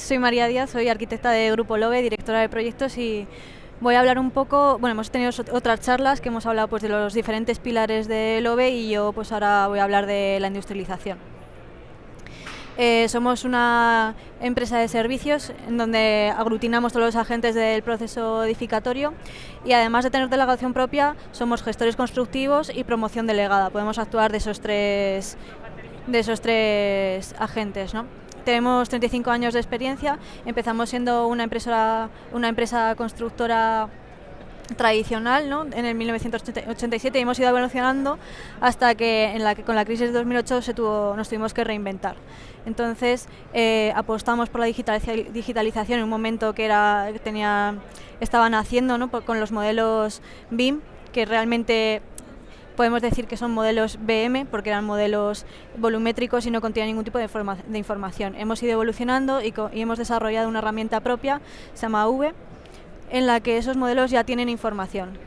soy María Díaz, soy arquitecta de Grupo LOBE, directora de proyectos, y voy a hablar un poco, bueno, hemos tenido otras charlas que hemos hablado pues de los diferentes pilares de LOBE y yo pues ahora voy a hablar de la industrialización. Somos una empresa de servicios en donde aglutinamos todos los agentes del proceso edificatorio y además de tener delegación propia, somos gestores constructivos y promoción delegada. Podemos actuar de esos tres agentes, ¿no? Tenemos 35 años de experiencia, empezamos siendo una empresa constructora tradicional, ¿no? En el 1987 y hemos ido evolucionando hasta que, con la crisis de 2008 nos tuvimos que reinventar. Entonces apostamos por la digitalización en un momento que estaban haciendo, ¿no? con los modelos BIM, que realmente podemos decir que son modelos BM porque eran modelos volumétricos y no contenían ningún tipo de información. Hemos ido evolucionando y hemos desarrollado una herramienta propia, se llama V, en la que esos modelos ya tienen información.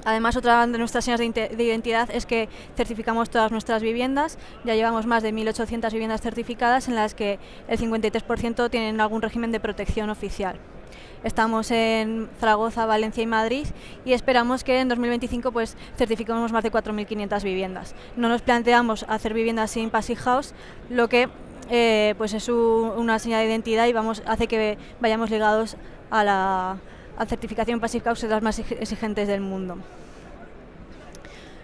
Además, otra de nuestras señas de identidad es que certificamos todas nuestras viviendas. Ya llevamos más de 1.800 viviendas certificadas, en las que el 53% tienen algún régimen de protección oficial. Estamos en Zaragoza, Valencia y Madrid y esperamos que en 2025 pues certifiquemos más de 4.500 viviendas. No nos planteamos hacer viviendas sin Passive House, lo que pues es una señal de identidad y hace que vayamos ligados a la certificación Passive House, de las más exigentes del mundo.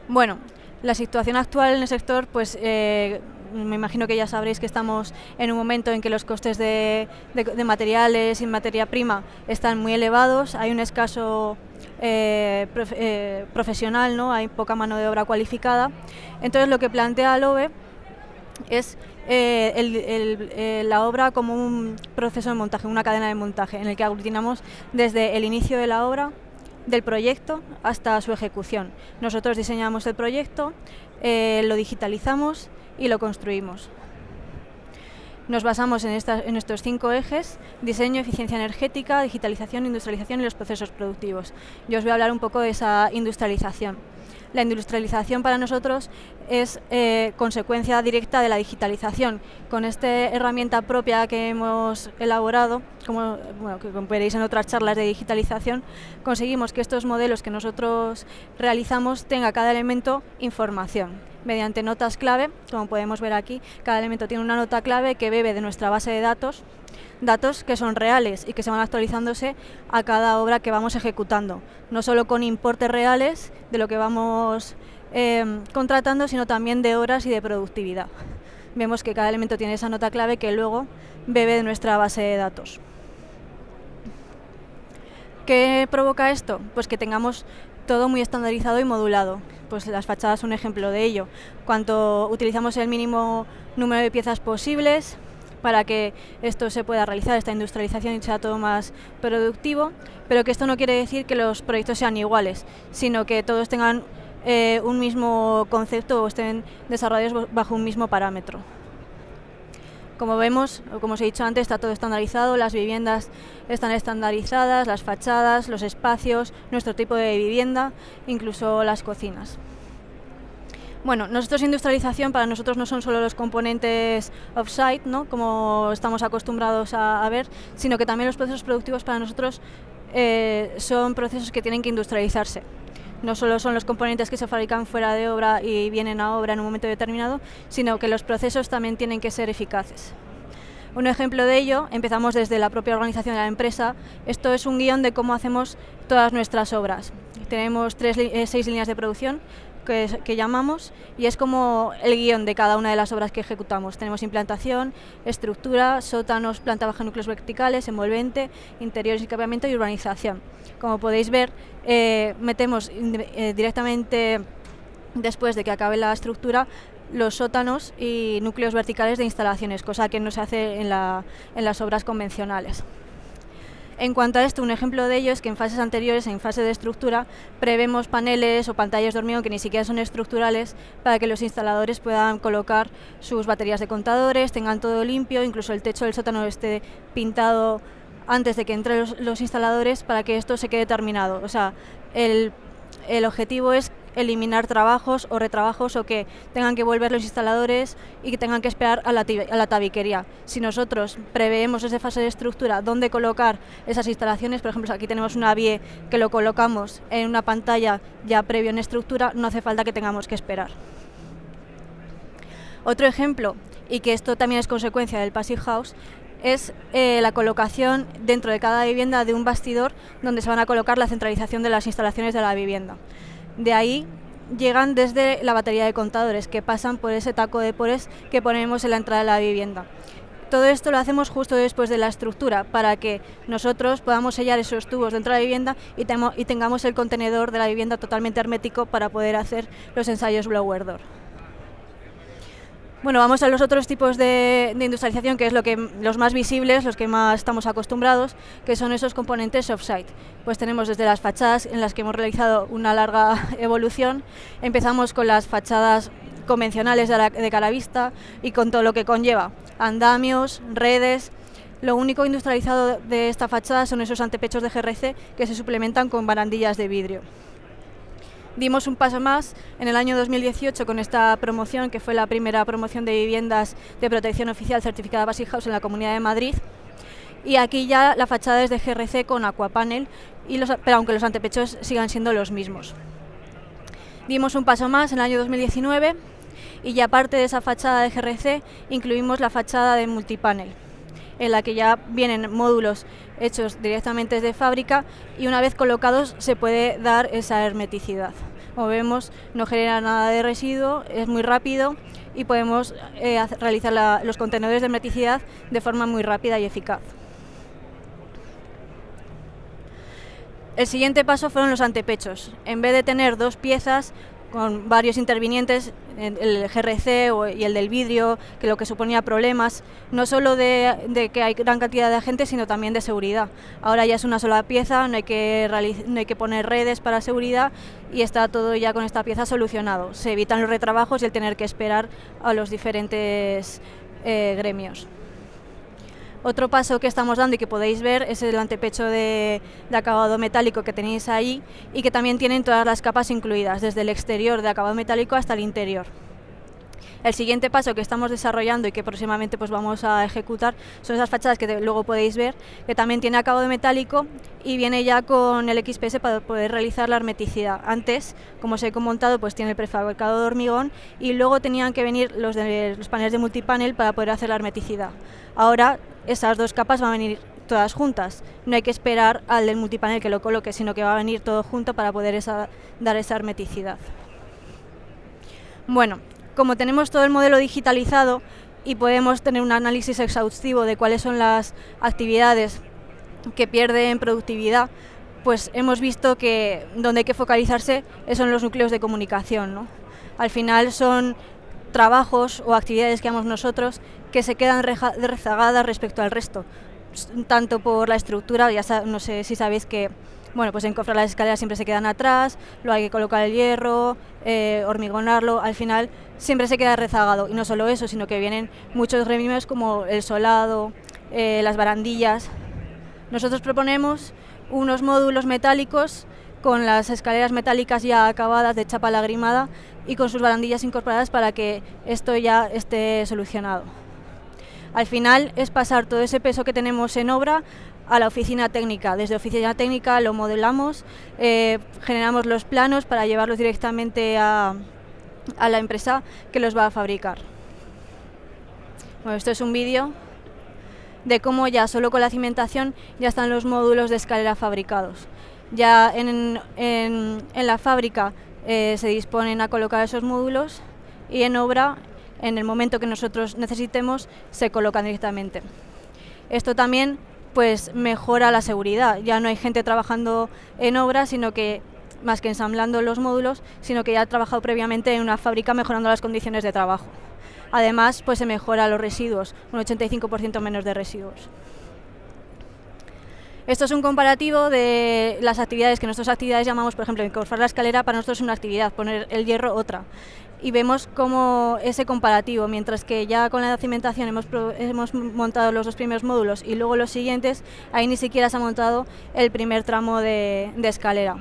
Bueno, la situación actual en el sector, pues me imagino que ya sabréis que estamos en un momento en que los costes de materiales y materia prima están muy elevados, hay un escaso profesional, ¿no? Hay poca mano de obra cualificada. Entonces lo que plantea LOBE es la obra como un proceso de montaje, una cadena de montaje, en el que aglutinamos desde el inicio de la obra, del proyecto, hasta su ejecución. Nosotros diseñamos el proyecto, lo digitalizamos y lo construimos. Nos basamos en estos 5 ejes: diseño, eficiencia energética, digitalización, industrialización y los procesos productivos. Yo os voy a hablar un poco de esa industrialización. La industrialización para nosotros es consecuencia directa de la digitalización. Con esta herramienta propia que hemos elaborado, que veréis en otras charlas de digitalización, conseguimos que estos modelos que nosotros realizamos tenga cada elemento información. Mediante notas clave, como podemos ver aquí, cada elemento tiene una nota clave que bebe de nuestra base de datos que son reales y que se van actualizándose a cada obra que vamos ejecutando, no solo con importes reales de lo que vamos contratando, sino también de horas y de productividad. Vemos que cada elemento tiene esa nota clave que luego bebe de nuestra base de datos. ¿Qué provoca esto? Pues que tengamos todo muy estandarizado y modulado. Pues las fachadas son un ejemplo de ello. Cuanto utilizamos el mínimo número de piezas posibles para que esto se pueda realizar, esta industrialización, y sea todo más productivo, pero que esto no quiere decir que los proyectos sean iguales, sino que todos tengan un mismo concepto o estén desarrollados bajo un mismo parámetro. Como vemos, o como os he dicho antes, está todo estandarizado, las viviendas están estandarizadas, las fachadas, los espacios, nuestro tipo de vivienda, incluso las cocinas. Bueno, industrialización para nosotros no son solo los componentes off-site, ¿no? Como estamos acostumbrados a ver, sino que también los procesos productivos para nosotros son procesos que tienen que industrializarse. No solo son los componentes que se fabrican fuera de obra y vienen a obra en un momento determinado, sino que los procesos también tienen que ser eficaces. Un ejemplo de ello, empezamos desde la propia organización de la empresa. Esto es un guión de cómo hacemos todas nuestras obras. Tenemos 6 líneas de producción que llamamos, y es como el guión de cada una de las obras que ejecutamos. Tenemos implantación, estructura, sótanos, planta baja, núcleos verticales, envolvente, interiores y equipamiento y urbanización. Como podéis ver, metemos directamente después de que acabe la estructura los sótanos y núcleos verticales de instalaciones, cosa que no se hace en las obras convencionales. En cuanto a esto, un ejemplo de ello es que en fases anteriores, en fase de estructura, prevemos paneles o pantallas de hormigón que ni siquiera son estructurales, para que los instaladores puedan colocar sus baterías de contadores, tengan todo limpio, incluso el techo del sótano esté pintado antes de que entren los instaladores, para que esto se quede terminado. O sea, el objetivo es eliminar trabajos o retrabajos o que tengan que volver los instaladores y que tengan que esperar a la tabiquería. Si nosotros preveemos esa fase de estructura, dónde colocar esas instalaciones, por ejemplo, aquí tenemos una BIE que lo colocamos en una pantalla ya previo en estructura, no hace falta que tengamos que esperar. Otro ejemplo, y que esto también es consecuencia del Passive House, es la colocación dentro de cada vivienda de un bastidor donde se van a colocar la centralización de las instalaciones de la vivienda. De ahí llegan desde la batería de contadores que pasan por ese taco de pores que ponemos en la entrada de la vivienda. Todo esto lo hacemos justo después de la estructura para que nosotros podamos sellar esos tubos dentro de la vivienda y tengamos el contenedor de la vivienda totalmente hermético para poder hacer los ensayos blower door. Bueno, vamos a los otros tipos de industrialización, que es los más visibles, los que más estamos acostumbrados, que son esos componentes off-site. Pues tenemos desde las fachadas, en las que hemos realizado una larga evolución. Empezamos con las fachadas convencionales de cara a vista y con todo lo que conlleva, andamios, redes. Lo único industrializado de esta fachada son esos antepechos de GRC que se suplementan con barandillas de vidrio. Dimos un paso más en el año 2018 con esta promoción, que fue la primera promoción de viviendas de protección oficial certificada Passive House en la Comunidad de Madrid. Y aquí ya la fachada es de GRC con aquapanel, pero aunque los antepechos sigan siendo los mismos. Dimos un paso más en el año 2019 y ya aparte de esa fachada de GRC incluimos la fachada de multipanel, en la que ya vienen módulos hechos directamente desde fábrica y una vez colocados se puede dar esa hermeticidad. Como vemos, no genera nada de residuo, es muy rápido y podemos realizar los contenedores de hermeticidad de forma muy rápida y eficaz. El siguiente paso fueron los antepechos. En vez de tener dos piezas con varios intervinientes, el GRC y el del vidrio, que lo que suponía problemas, no solo de que hay gran cantidad de agentes, sino también de seguridad. Ahora ya es una sola pieza, no hay que poner redes para seguridad y está todo ya con esta pieza solucionado. Se evitan los retrabajos y el tener que esperar a los diferentes gremios. Otro paso que estamos dando y que podéis ver es el antepecho de acabado metálico que tenéis ahí y que también tienen todas las capas incluidas, desde el exterior de acabado metálico hasta el interior. El siguiente paso que estamos desarrollando y que próximamente pues vamos a ejecutar son esas fachadas que luego podéis ver, que también tiene acabado metálico y viene ya con el XPS para poder realizar la hermeticidad. Antes, como os he comentado, pues tiene el prefabricado de hormigón y luego tenían que venir los paneles de multipanel para poder hacer la hermeticidad. Ahora esas dos capas van a venir todas juntas, no hay que esperar al del multipanel que lo coloque, sino que va a venir todo junto para poder dar esa hermeticidad. Bueno, como tenemos todo el modelo digitalizado y podemos tener un análisis exhaustivo de cuáles son las actividades que pierden productividad, pues hemos visto que donde hay que focalizarse son los núcleos de comunicación, ¿no? Al final son trabajos o actividades que hagamos nosotros que se quedan rezagadas respecto al resto, tanto por la estructura, no sé si sabéis que pues en cofrar las escaleras siempre se quedan atrás, luego hay que colocar el hierro, hormigonarlo, al final siempre se queda rezagado. Y no solo eso, sino que vienen muchos gremios como el solado, las barandillas. Nosotros proponemos unos módulos metálicos con las escaleras metálicas ya acabadas de chapa lagrimada y con sus barandillas incorporadas para que esto ya esté solucionado. Al final es pasar todo ese peso que tenemos en obra a la oficina técnica. Desde oficina técnica lo modelamos, generamos los planos para llevarlos directamente a la empresa que los va a fabricar. Bueno, esto es un vídeo de cómo ya solo con la cimentación ya están los módulos de escalera fabricados. Ya en la fábrica se disponen a colocar esos módulos y en obra, en el momento que nosotros necesitemos, se colocan directamente. Esto también pues mejora la seguridad. Ya no hay gente trabajando en obra, sino que más que ensamblando los módulos, sino que ya ha trabajado previamente en una fábrica mejorando las condiciones de trabajo. Además, pues se mejora los residuos, un 85% menos de residuos. Esto es un comparativo de las actividades que nuestras actividades llamamos, por ejemplo, incorporar la escalera para nosotros es una actividad, poner el hierro otra. Y vemos cómo ese comparativo, mientras que ya con la cimentación hemos montado los dos primeros módulos y luego los siguientes, ahí ni siquiera se ha montado el primer tramo de escalera.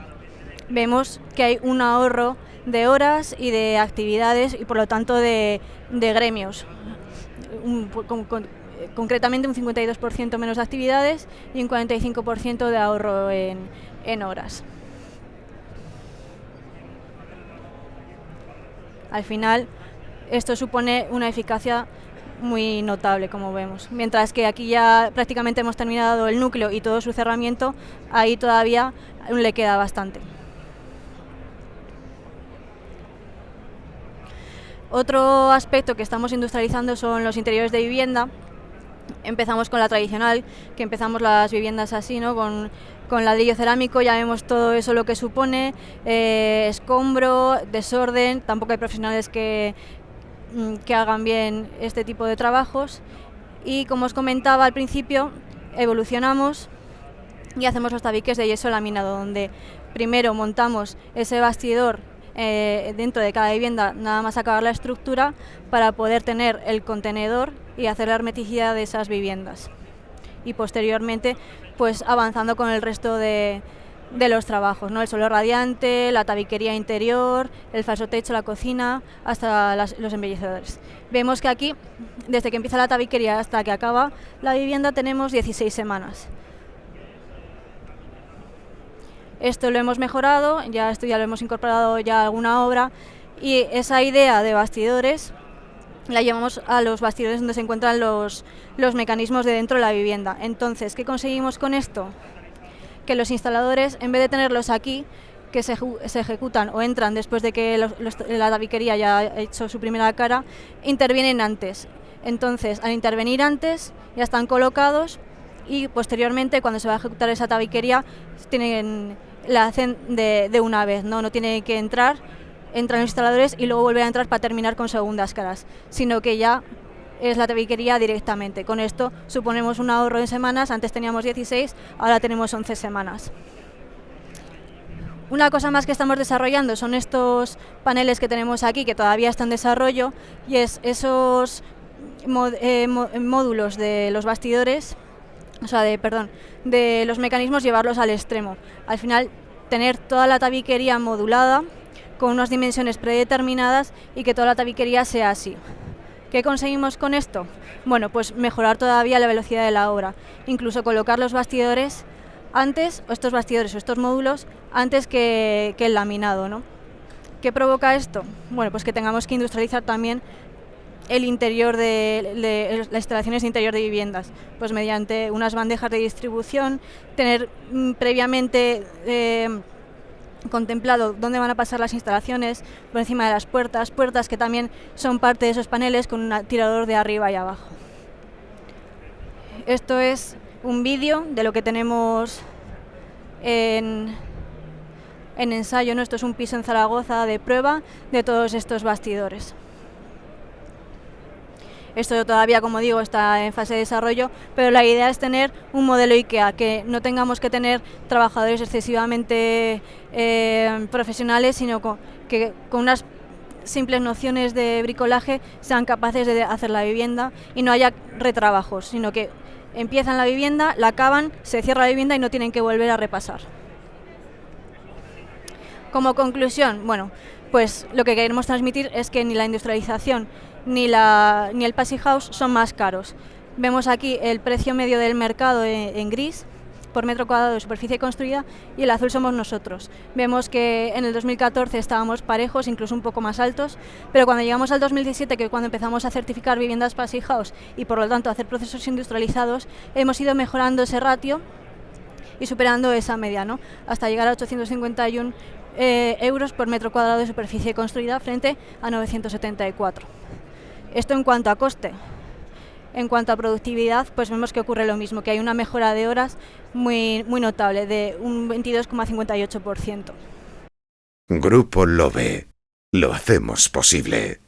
vemos que hay un ahorro de horas y de actividades y por lo tanto de gremios. Concretamente un 52% menos de actividades y un 45% de ahorro en horas. Al final, esto supone una eficacia muy notable, como vemos. Mientras que aquí ya prácticamente hemos terminado el núcleo y todo su cerramiento, ahí todavía le queda bastante. Otro aspecto que estamos industrializando son los interiores de vivienda. Empezamos con la tradicional, que empezamos las viviendas así, ¿no? Con ladrillo cerámico, ya vemos todo eso lo que supone, escombro, desorden, tampoco hay profesionales que hagan bien este tipo de trabajos y como os comentaba al principio, evolucionamos y hacemos los tabiques de yeso laminado, donde primero montamos ese bastidor dentro de cada vivienda, nada más acabar la estructura, para poder tener el contenedor y hacer la hermeticidad de esas viviendas. Y posteriormente, pues avanzando con el resto de los trabajos, ¿no? El suelo radiante, la tabiquería interior, el falso techo, la cocina, hasta los embellecedores. Vemos que aquí, desde que empieza la tabiquería hasta que acaba la vivienda, tenemos 16 semanas. Esto lo hemos mejorado, esto ya lo hemos incorporado ya a alguna obra, y esa idea de bastidores la llevamos a los bastidores donde se encuentran los mecanismos de dentro de la vivienda. Entonces, ¿qué conseguimos con esto? Que los instaladores, en vez de tenerlos aquí, que se ejecutan o entran después de que la tabiquería ya ha hecho su primera cara, intervienen antes. Entonces, al intervenir antes, ya están colocados y posteriormente, cuando se va a ejecutar esa tabiquería, la hacen de una vez, no tiene que entran los instaladores y luego volver a entrar para terminar con segundas caras, sino que ya es la tabiquería directamente. Con esto suponemos un ahorro en semanas, antes teníamos 16, ahora tenemos 11 semanas. Una cosa más que estamos desarrollando son estos paneles que tenemos aquí, que todavía están en desarrollo, y es esos módulos de los bastidores, de los mecanismos, llevarlos al extremo. Al final, tener toda la tabiquería modulada con unas dimensiones predeterminadas y que toda la tabiquería sea así. ¿Qué conseguimos con esto? Bueno, pues mejorar todavía la velocidad de la obra, incluso colocar los bastidores antes, o estos bastidores o estos módulos, antes que el laminado, ¿no? ¿Qué provoca esto? Bueno, pues que tengamos que industrializar también el interior de las instalaciones de interior de viviendas, pues mediante unas bandejas de distribución, tener previamente contemplado dónde van a pasar las instalaciones, por encima de las puertas que también son parte de esos paneles con un tirador de arriba y abajo. Esto es un vídeo de lo que tenemos en ensayo, ¿no? Esto es un piso en Zaragoza de prueba de todos estos bastidores. Esto todavía, como digo, está en fase de desarrollo, pero la idea es tener un modelo IKEA, que no tengamos que tener trabajadores excesivamente profesionales, sino que con unas simples nociones de bricolaje sean capaces de hacer la vivienda y no haya retrabajos, sino que empiezan la vivienda, la acaban, se cierra la vivienda y no tienen que volver a repasar. Como conclusión, bueno, pues lo que queremos transmitir es que ni la industrialización ni el Passivhaus House son más caros. Vemos aquí el precio medio del mercado en gris por metro cuadrado de superficie construida, y el azul somos nosotros. Vemos que en el 2014 estábamos parejos, incluso un poco más altos, pero cuando llegamos al 2017, que es cuando empezamos a certificar viviendas Passivhaus y por lo tanto a hacer procesos industrializados, hemos ido mejorando ese ratio y superando esa media, ¿no? Hasta llegar a 851 euros por metro cuadrado de superficie construida frente a 974. Esto en cuanto a coste. En cuanto a productividad, pues vemos que ocurre lo mismo, que hay una mejora de horas muy notable, de un 22,58%. Grupo LOVE. Lo hacemos posible.